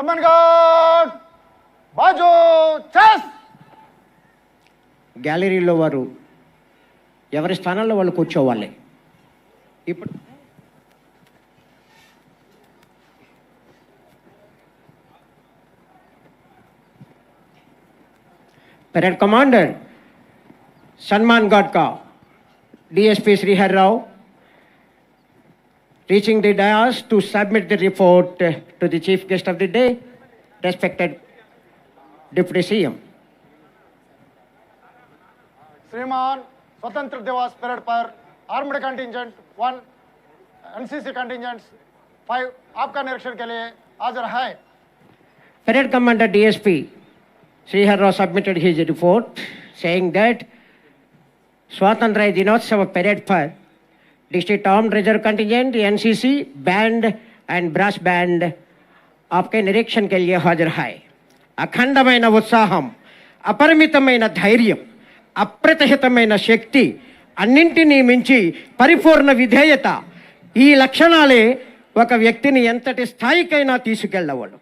Someone God బాజో chess. గ్యాలరీలో వారు ఎవరి స్థానంలో వాళ్ళు కూర్చోవాలి. ఇప్పుడు परेड कमांडर सन्मान गार्ड का DSP Shrihar Rao reaching the dais to submit the report to the chief guest of the day, respected Deputy CM. श्रीमान स्वतंत्र दिवस परेड पर आर्म्ड कंटिंजेंट 1 एनसीसी कंटिंजेंट्स 5 आपका निरीक्षण के लिए हाजिर है. Parade Commander DSP Srihar Rao submitted his report saying that Swatantra Dinotsava parade पर district armed reserve contingent NCC band and brass band आपके निरीक्षण के लिए हाजिर है. అఖండమైన ఉత్సాహం, అపరిమితమైన ధైర్యం, అప్రతిహితమైన శక్తి, అన్నింటినీ మించి పరిపూర్ణ విధేయత, ఈ లక్షణాలే ఒక వ్యక్తిని ఎంతటి స్థాయికైనా తీసుకెళ్లవడు.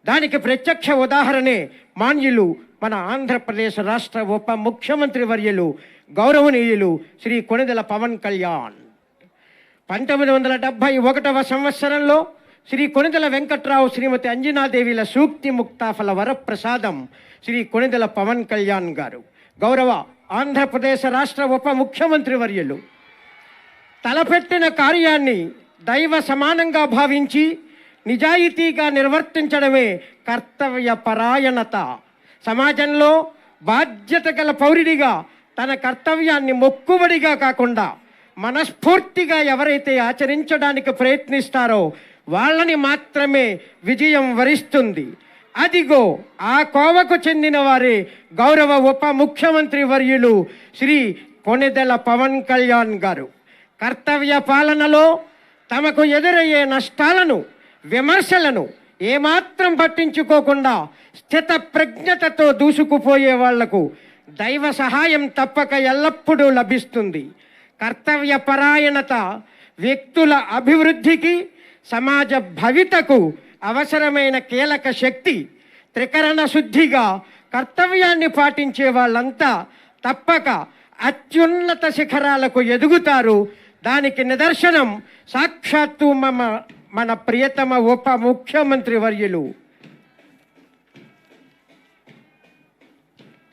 దానికి ప్రత్యక్ష ఉదాహరణే మాన్యులు మన ఆంధ్రప్రదేశ్ రాష్ట్ర ఉప ముఖ్యమంత్రి వర్యులు గౌరవనీయులు శ్రీ కొణిదెల పవన్ కళ్యాణ్. 1971వ సంవత్సరంలో శ్రీ కొణిదెల వెంకట్రావు శ్రీమతి అంజనాదేవిల సూక్తి ముక్తాఫల వరప్రసాదం శ్రీ కొణిదెల పవన్ కళ్యాణ్ గారు గౌరవ ఆంధ్రప్రదేశ్ రాష్ట్ర ఉప ముఖ్యమంత్రి వర్యులు తలపెట్టిన కార్యాన్ని దైవ సమానంగా భావించి నిజాయితీగా నిర్వర్తించడమే కర్తవ్య పరాయణత. సమాజంలో బాధ్యత గల పౌరుడిగా తన కర్తవ్యాన్ని మొక్కుబడిగా కాకుండా మనస్ఫూర్తిగా ఎవరైతే ఆచరించడానికి ప్రయత్నిస్తారో వాళ్ళని మాత్రమే విజయం వరిస్తుంది. అదిగో ఆ కోవకు చెందిన వారే గౌరవ ఉప ముఖ్యమంత్రి వర్యులు శ్రీ కొణిదెల పవన్ కళ్యాణ్ గారు. కర్తవ్య పాలనలో తమకు ఎదురయ్యే నష్టాలను, విమర్శలను ఏమాత్రం పట్టించుకోకుండా స్థిత ప్రజ్ఞతతో దూసుకుపోయే వాళ్లకు దైవ సహాయం తప్పక ఎల్లప్పుడూ లభిస్తుంది. కర్తవ్య పరాయణత వ్యక్తుల అభివృద్ధికి, సమాజ భవితకు అవసరమైన కీలక శక్తి. త్రికరణ శుద్ధిగా కర్తవ్యాన్ని పాటించే వాళ్ళంతా తప్పక అత్యున్నత శిఖరాలకు ఎదుగుతారు. దానికి నిదర్శనం సాక్షాత్తు మన ప్రియతమ ఉప ముఖ్యమంత్రి వర్యులు.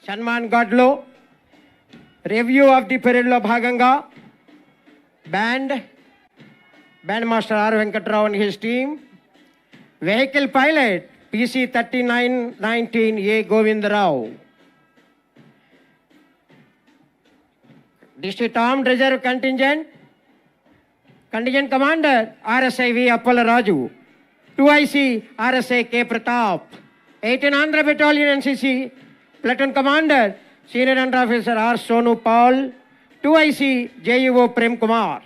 సన్మాన్ గార్డ్లో రివ్యూ ఆఫ్ ది పీరియడ్లో భాగంగా band master R Venkatrao and his team, vehicle pilot PC 3919 A Govindarao, district armed reserve contingent commander RSI V Appalaraju, 2IC RSI K Pratap, 18 Andhra battalion NCC platoon commander senior under officer R Sonu Pal, 2IC JUO Prem Kumar.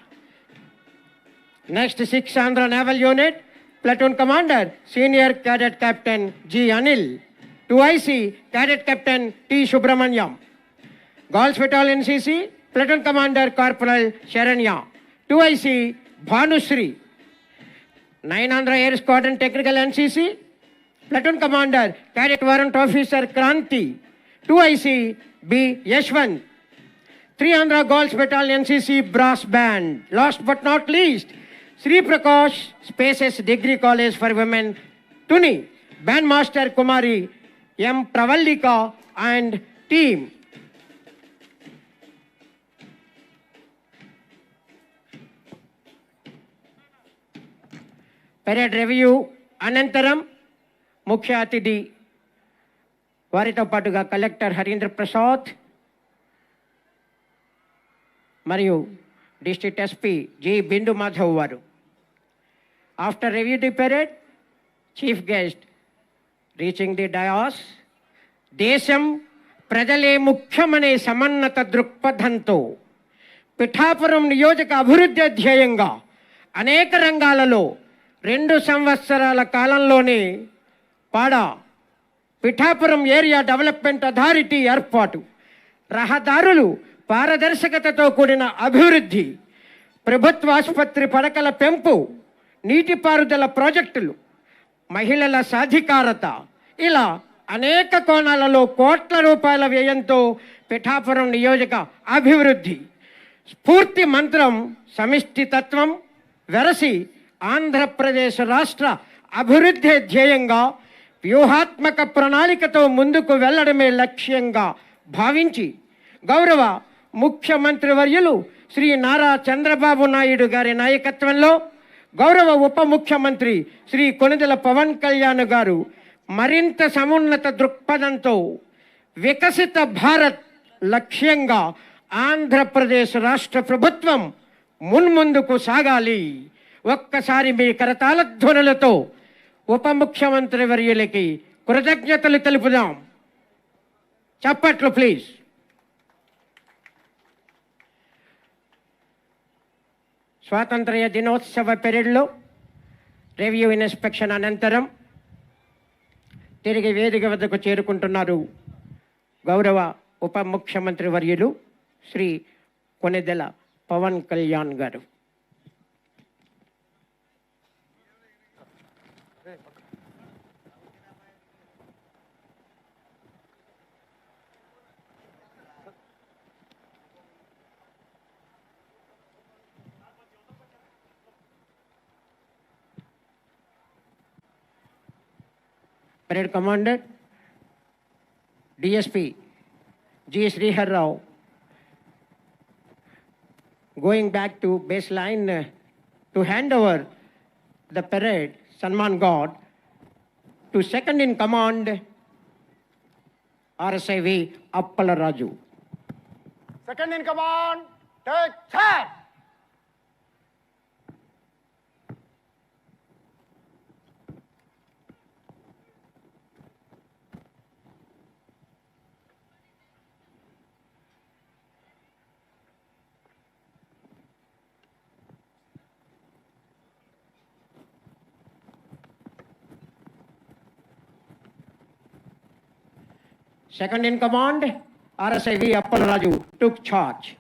Next 6 Andhra naval unit platoon commander senior cadet captain G Anil, 2IC cadet captain T Subrahmanyam. Girls battalion NCC platoon commander corporal Saranya, 2IC Bhanushree. 9 Andhra air squadron technical NCC platoon commander cadet warrant officer Kranthi, 2IC B Yashwanth. 3 Andhra girls battalion NCC brass band. Last but not least Sri Prakash spaces degree college for women Tuni, band master Kumari M Pravallika and team. Parade review అనంతరం ముఖ్య అతిథి వారితో పాటుగా collector Harindra Prasad మరియు district SP G Bindu Madhav వారు. After review the parade, chief guest reaching the dais, దేశం ప్రజలే ముఖ్యమనే సమన్నత దృక్పథంతో పిఠాపురం నియోజక అభివృద్ధి ధ్యేయంగా అనేక రంగాలలో 2 సంవత్సరాల కాలంలోనే పిఠాపురం ఏరియా డెవలప్మెంట్ అథారిటీ ఏర్పాటు, రహదారులు పారదర్శకతతో కూడిన అభివృద్ధి, ప్రభుత్వ ఆసుపత్రి పడకల పెంపు, నీటిపారుదల ప్రాజెక్టులు, మహిళల సాధికారత ఇలా అనేక కోణాలలో కోట్ల రూపాయల వ్యయంతో పిఠాపురం నియోజక అభివృద్ధి స్ఫూర్తి మంత్రం సమిష్టి తత్వం వెరసి ఆంధ్రప్రదేశ్ రాష్ట్ర అభివృద్ధి ధ్యేయంగా వ్యూహాత్మక ప్రణాళికతో ముందుకు వెళ్లడమే లక్ష్యంగా భావించి గౌరవ ముఖ్యమంత్రి వర్యులు శ్రీ నారా చంద్రబాబు నాయుడు గారి నాయకత్వంలో గౌరవ ఉప ముఖ్యమంత్రి శ్రీ కొణిదెల పవన్ కళ్యాణ్ గారు మరింత సమున్నత దృక్పథంతో వికసిత భారత్ లక్ష్యంగా ఆంధ్రప్రదేశ్ రాష్ట్ర ప్రభుత్వం మున్ముందుకు సాగాలి. ఒక్కసారి మీ కరతాళ ధ్వనులతో ఉప ముఖ్యమంత్రి వర్యులకి కృతజ్ఞతలు తెలుపుదాం. చప్పట్లు ప్లీజ్. స్వాతంత్ర్య దినోత్సవ పీరియడ్లో రివ్యూ ఇన్స్పెక్షన్ అనంతరం తిరిగి వేదిక వద్దకు చేరుకుంటున్నారు గౌరవ ఉప ముఖ్యమంత్రి వర్యులు శ్రీ కొణిదెల పవన్ కళ్యాణ్ గారు. Parade Commander, DSP G. Srihar Rao, going back to baseline to hand over the parade Sanman God to second in command RSIV Appala Raju. Second in command, take charge. Second in command, RSIV Appala Raju took charge.